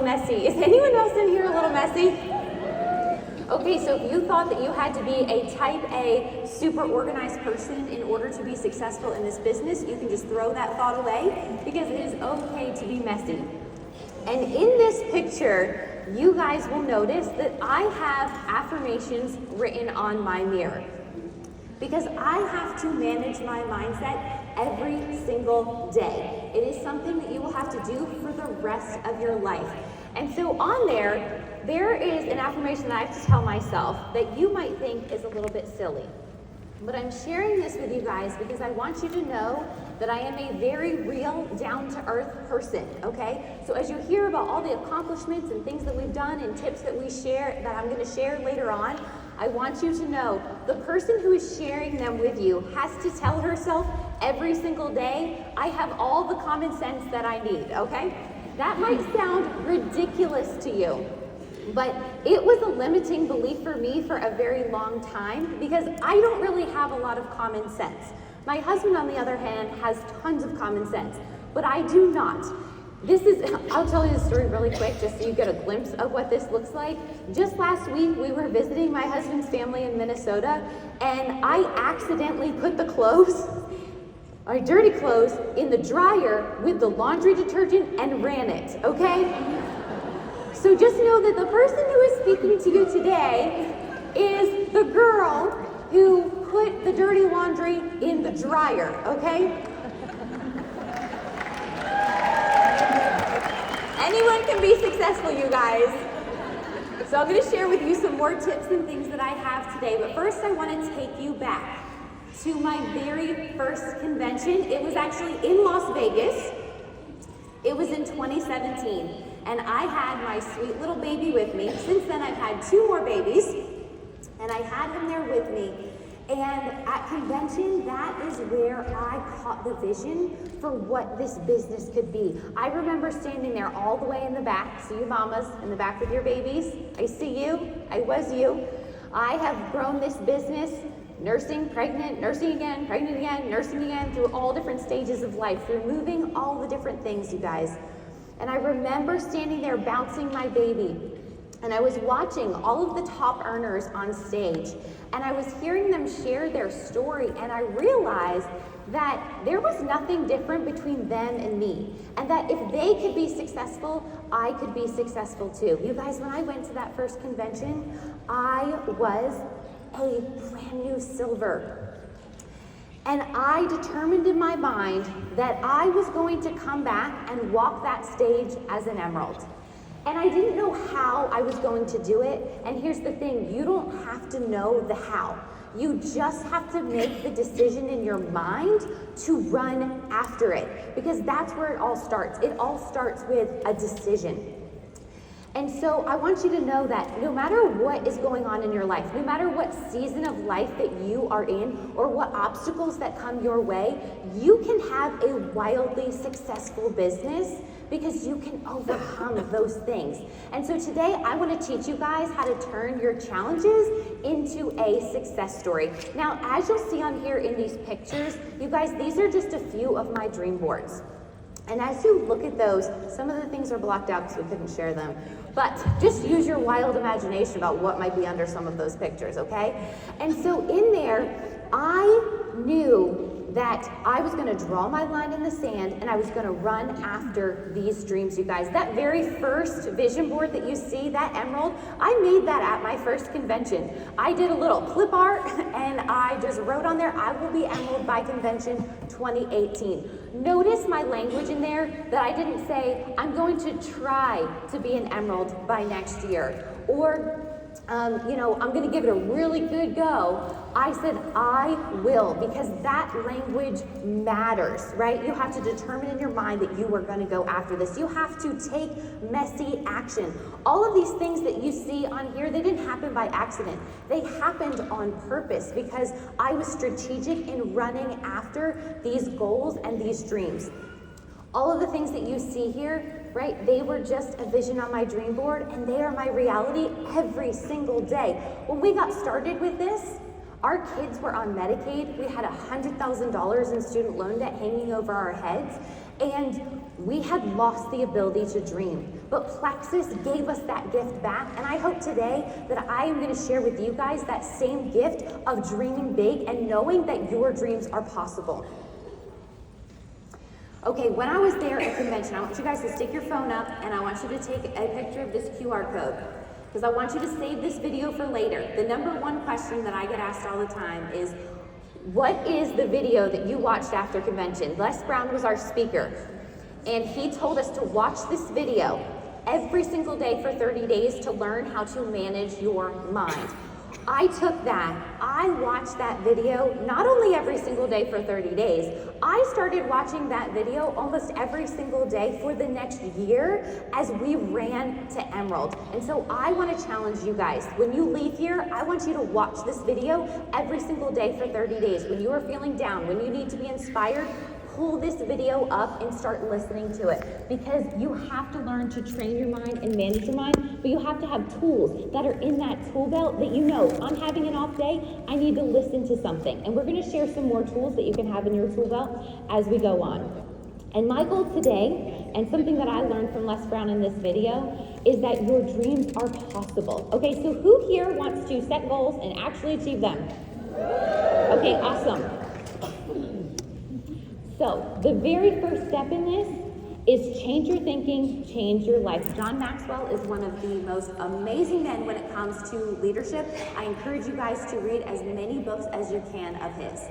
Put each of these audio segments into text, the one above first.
messy. Is anyone else in here a little messy? Okay, so if you thought that you had to be a type A, super organized person in order to be successful in this business, you can just throw that thought away because it is okay to be messy. And in this picture, you guys will notice that I have affirmations written on my mirror because I have to manage my mindset every single day. It is something that you will have to do for the rest of your life. And so on there is an affirmation that I have to tell myself that you might think is a little bit silly. But I'm sharing this with you guys because I want you to know that I am a very real, down-to-earth person, okay? So as you hear about all the accomplishments and things that we've done and tips that we share, that I'm going to share later on, I want you to know the person who is sharing them with you has to tell herself every single day, I have all the common sense that I need, okay? That might sound ridiculous to you, but it was a limiting belief for me for a very long time because I don't really have a lot of common sense. My husband, on the other hand, has tons of common sense, but I do not. I'll tell you the story really quick just so you get a glimpse of what this looks like. Just last week, we were visiting my husband's family in Minnesota, and I accidentally put the clothes, my dirty clothes, in the dryer with the laundry detergent and ran it, okay? So just know that the person who is speaking to you today is the girl who put the dirty laundry in the dryer, okay? Anyone can be successful, you guys. So I'm going to share with you some more tips and things that I have today. But first, I want to take you back to my very first convention. It was actually in Las Vegas. It was in 2017. And I had my sweet little baby with me. Since then, I've had 2 more babies. And I had him there with me. And at convention, that is where I caught the vision for what this business could be. I remember standing there all the way in the back. See you mamas in the back with your babies. I see you. I was you. I have grown this business, nursing, pregnant, nursing again, pregnant again, nursing again, through all different stages of life, through moving all the different things, you guys. And I remember standing there bouncing my baby. And I was watching all of the top earners on stage, and I was hearing them share their story, and I realized that there was nothing different between them and me, and that if they could be successful, I could be successful too. You guys, when I went to that first convention, I was a brand new silver. And I determined in my mind that I was going to come back and walk that stage as an emerald. And I didn't know how I was going to do it. And here's the thing, you don't have to know the how. You just have to make the decision in your mind to run after it, because that's where it all starts. It all starts with a decision. And so I want you to know that no matter what is going on in your life, no matter what season of life that you are in or what obstacles that come your way, you can have a wildly successful business because you can overcome those things. And so today I want to teach you guys how to turn your challenges into a success story. Now, as you'll see on here in these pictures, you guys, these are just a few of my dream boards. And as you look at those, some of the things are blocked out because we couldn't share them. But just use your wild imagination about what might be under some of those pictures, okay? And so in there, I knew that I was gonna draw my line in the sand and I was gonna run after these dreams, you guys. That very first vision board that you see, that emerald, I made that at my first convention. I did a little clip art and I just wrote on there, I will be emerald by convention 2018. Notice my language in there that I didn't say, I'm going to try to be an emerald by next year, or I'm going to give it a really good go. I said, I will, because that language matters, right? You have to determine in your mind that you are going to go after this. You have to take messy action. All of these things that you see on here, they didn't happen by accident. They happened on purpose because I was strategic in running after these goals and these dreams. All of the things that you see here, right, they were just a vision on my dream board, and they are my reality every single day. When we got started with this, our kids were on Medicaid. We had $100,000 in student loan debt hanging over our heads, and we had lost the ability to dream. But Plexus gave us that gift back, and I hope today that I am going to share with you guys that same gift of dreaming big and knowing that your dreams are possible. Okay, when I was there at convention, I want you guys to stick your phone up and I want you to take a picture of this QR code because I want you to save this video for later. The number one question that I get asked all the time is, what is the video that you watched after convention? Les Brown was our speaker, and he told us to watch this video every single day for 30 days to learn how to manage your mind. I took that, I watched that video not only every single day for 30 days, I started watching that video almost every single day for the next year as we ran to Emerald. And so I want to challenge you guys, when you leave here, I want you to watch this video every single day for 30 days. When you are feeling down, when you need to be inspired, pull this video up and start listening to it, because you have to learn to train your mind and manage your mind, but you have to have tools that are in that tool belt that you know, I'm having an off day, I need to listen to something. And we're going to share some more tools that you can have in your tool belt as we go on. And my goal today, and something that I learned from Les Brown in this video, is that your dreams are possible. Okay, so who here wants to set goals and actually achieve them? Okay, awesome. So the very first step in this is change your thinking, change your life. John Maxwell is one of the most amazing men when it comes to leadership. I encourage you guys to read as many books as you can of his.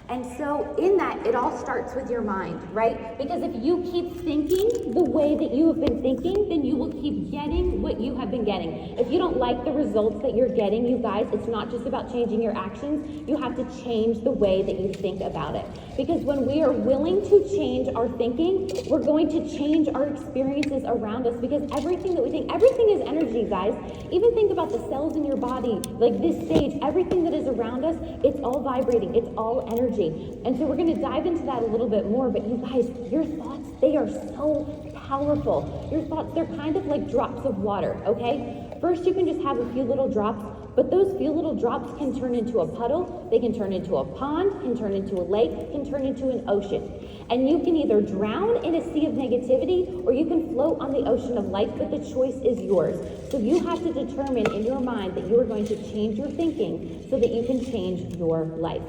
And so in that, it all starts with your mind, right? Because if you keep thinking the way that you have been thinking, then you will keep getting what you have been getting. If you don't like the results that you're getting, you guys, it's not just about changing your actions. You have to change the way that you think about it. Because when we are willing to change our thinking, we're going to change our experiences around us, because everything that we think, everything is energy, guys. Even think about the cells in your body, like this stage, everything that is around us, it's all vibrating, it's all energy. And so we're going to dive into that a little bit more, but you guys, your thoughts, they are so powerful. Your thoughts, they're kind of like drops of water, okay? First, you can just have a few little drops, but those few little drops can turn into a puddle, they can turn into a pond, can turn into a lake, can turn into an ocean. And you can either drown in a sea of negativity, or you can float on the ocean of life, but the choice is yours. So you have to determine in your mind that you are going to change your thinking so that you can change your life.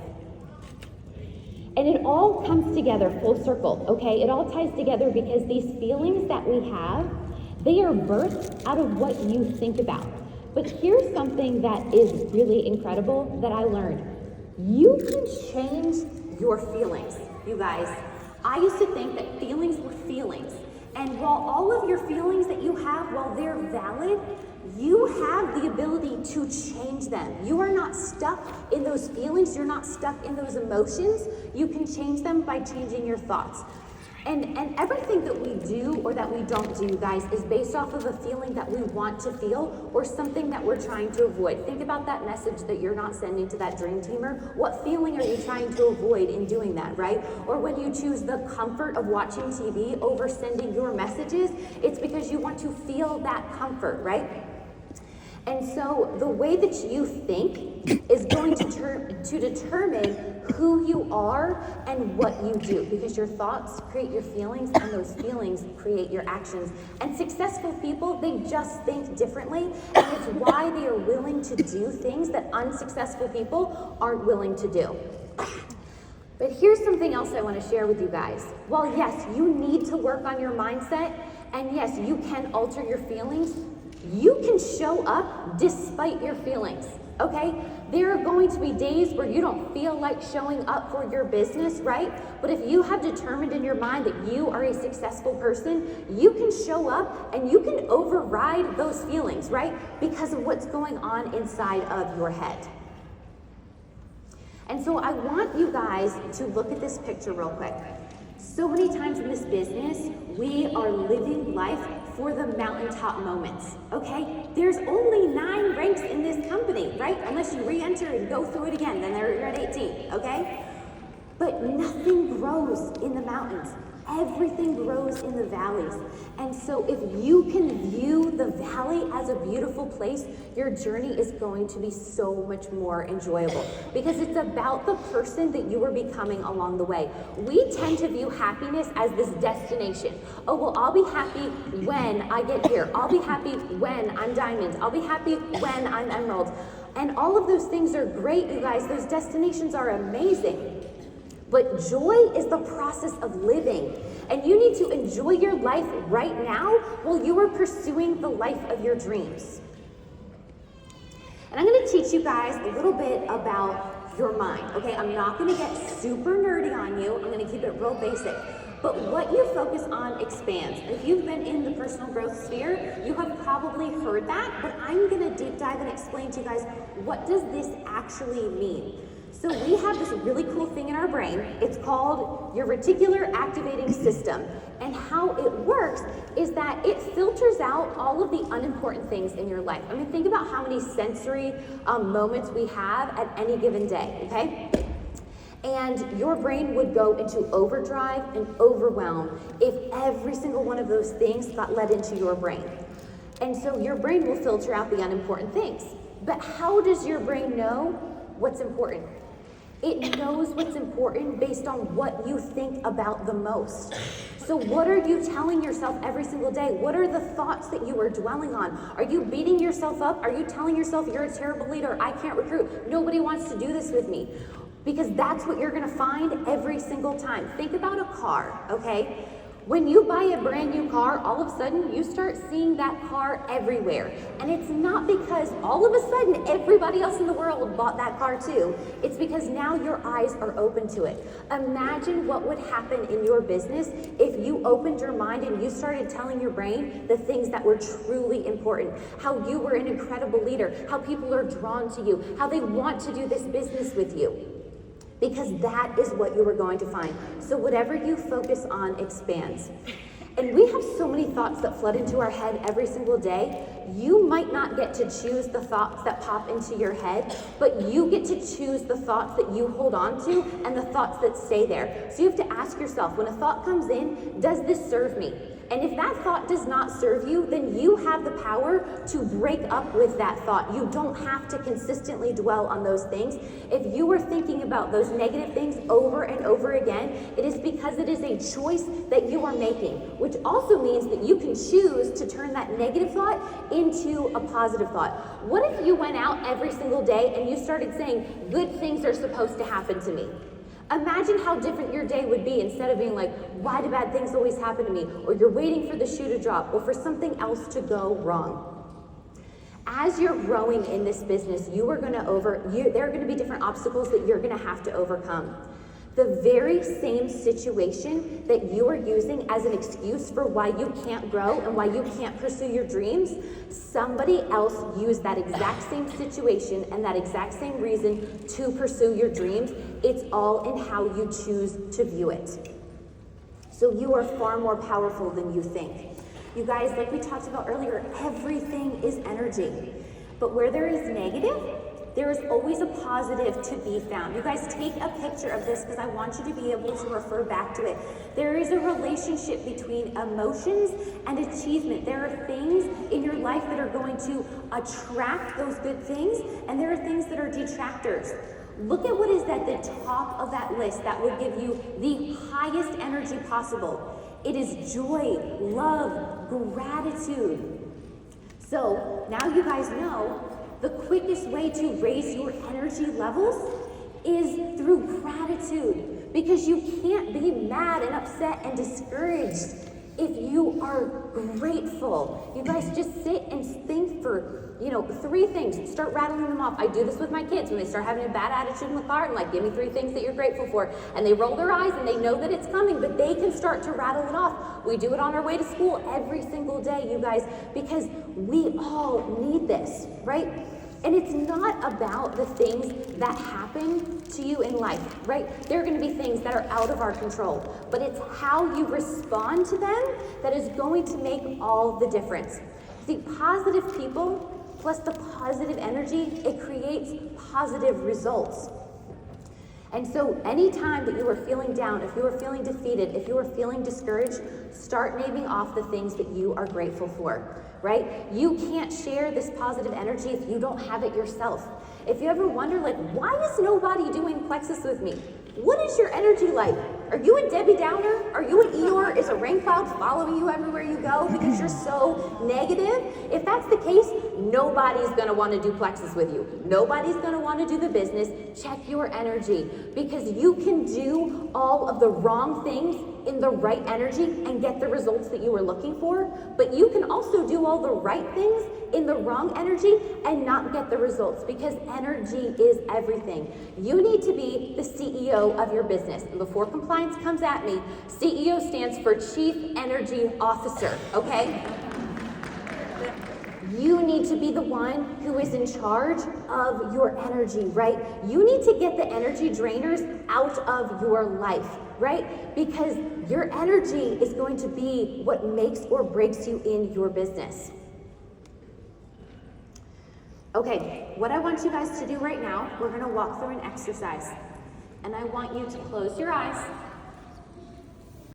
And it all comes together full circle, okay? It all ties together because these feelings that we have, they are birthed out of what you think about. But here's something that is really incredible that I learned. You can change your feelings, you guys. I used to think that feelings were feelings. And while all of your feelings that you have, while they're valid, you have the ability to change them. You are not stuck in those feelings. You're not stuck in those emotions. You can change them by changing your thoughts. And everything that we do or that we don't do, guys, is based off of a feeling that we want to feel or something that we're trying to avoid. Think about that message that you're not sending to that dream teamer. What feeling are you trying to avoid in doing that, right? Or when you choose the comfort of watching TV over sending your messages, it's because you want to feel that comfort, right? And so the way that you think is going to determine who you are and what you do, because your thoughts create your feelings and those feelings create your actions. And successful people, they just think differently, and it's why they are willing to do things that unsuccessful people aren't willing to do. But here's something else I want to share with you guys. While yes, you need to work on your mindset, and yes, you can alter your feelings, you can show up despite your feelings, okay? There are going to be days where you don't feel like showing up for your business, right? But if you have determined in your mind that you are a successful person, you can show up and you can override those feelings, right? Because of what's going on inside of your head. And so I want you guys to look at this picture real quick. So many times in this business, we are living life for the mountaintop moments, okay? There's only 9 ranks in this company, right? Unless you re-enter and go through it again, then you're at 18, okay? But nothing grows in the mountains. Everything grows in the valleys. And so if you can view the valley Valley as a beautiful place, your journey is going to be so much more enjoyable because it's about the person that you are becoming along the way. We tend to view happiness as this destination. Oh, well, I'll be happy when I get here. I'll be happy when I'm diamond. I'll be happy when I'm emerald. And all of those things are great, you guys. Those destinations are amazing. But joy is the process of living. And you need to enjoy your life right now while you are pursuing the life of your dreams. And I'm going to teach you guys a little bit about your mind, okay? I'm not going to get super nerdy on you. I'm going to keep it real basic. But what you focus on expands. If you've been in the personal growth sphere, you have probably heard that, but I'm going to deep dive and explain to you guys, what does this actually mean? So we have this really cool thing in our brain. It's called your reticular activating system. And how it works is that it filters out all of the unimportant things in your life. I mean, think about how many sensory moments we have at any given day, okay? And your brain would go into overdrive and overwhelm if every single one of those things got let into your brain. And so your brain will filter out the unimportant things. But how does your brain know what's important? It knows what's important based on what you think about the most. So what are you telling yourself every single day? What are the thoughts that you are dwelling on? Are you beating yourself up? Are you telling yourself you're a terrible leader? I can't recruit. Nobody wants to do this with me. Because that's what you're gonna find every single time. Think about a car, okay? When you buy a brand new car, all of a sudden you start seeing that car everywhere. And it's not because all of a sudden everybody else in the world bought that car too. It's because now your eyes are open to it. Imagine what would happen in your business if you opened your mind and you started telling your brain the things that were truly important. How you were an incredible leader, how people are drawn to you, how they want to do this business with you. Because that is what you are going to find. So whatever you focus on expands. And we have so many thoughts that flood into our head every single day. You might not get to choose the thoughts that pop into your head, but you get to choose the thoughts that you hold on to and the thoughts that stay there. So you have to ask yourself, when a thought comes in, does this serve me? And if that thought does not serve you, then you have the power to break up with that thought. You don't have to consistently dwell on those things. If you are thinking about those negative things over and over again, it is because it is a choice that you are making, which also means that you can choose to turn that negative thought into a positive thought. What if you went out every single day and you started saying, good things are supposed to happen to me? Imagine how different your day would be instead of being like, why do bad things always happen to me? Or you're waiting for the shoe to drop or for something else to go wrong. As you're growing in this business, there are going to be different obstacles that you're going to have to overcome. The very same situation that you are using as an excuse for why you can't grow and why you can't pursue your dreams, somebody else used that exact same situation and that exact same reason to pursue your dreams. It's all in how you choose to view it. So you are far more powerful than you think. You guys, like we talked about earlier, everything is energy. But where there is negative, there is always a positive to be found. You guys, take a picture of this because I want you to be able to refer back to it. There is a relationship between emotions and achievement. There are things in your life that are going to attract those good things, and there are things that are detractors. Look at what is at the top of that list that would give you the highest energy possible. It is joy, love, gratitude. So now you guys know the quickest way to raise your energy levels is through gratitude, because you can't be mad and upset and discouraged if you are grateful. You guys, just sit and think for 3 things. Start rattling them off. I do this with my kids when they start having a bad attitude in the car. I'm like, give me 3 things that you're grateful for. And they roll their eyes and they know that it's coming, but they can start to rattle it off. We do it on our way to school every single day, you guys, because we all need this, right? And it's not about the things that happen to you in life, right? There are going to be things that are out of our control, but it's how you respond to them that is going to make all the difference. See, positive people plus the positive energy, it creates positive results. And so anytime that you are feeling down, if you are feeling defeated, if you are feeling discouraged, start naming off the things that you are grateful for, right? You can't share this positive energy if you don't have it yourself. If you ever wonder, like, why is nobody doing Plexus with me? What is your energy like? Are you a Debbie Downer? Are you an Eeyore? Is a rain cloud following you everywhere you go because you're so negative? If that's the case, nobody's gonna wanna do Plexus with you. Nobody's gonna wanna do the business. Check your energy, because you can do all of the wrong things in the right energy and get the results that you were looking for, but you can also do all the right things in the wrong energy and not get the results, because energy is everything. You need to be the CEO of your business. And before compliance comes at me, CEO stands for Chief Energy Officer, okay? You need to be the one who is in charge of your energy, right? You need to get the energy drainers out of your life, right? Because your energy is going to be what makes or breaks you in your business. Okay, what I want you guys to do right now, we're gonna walk through an exercise. And I want you to close your eyes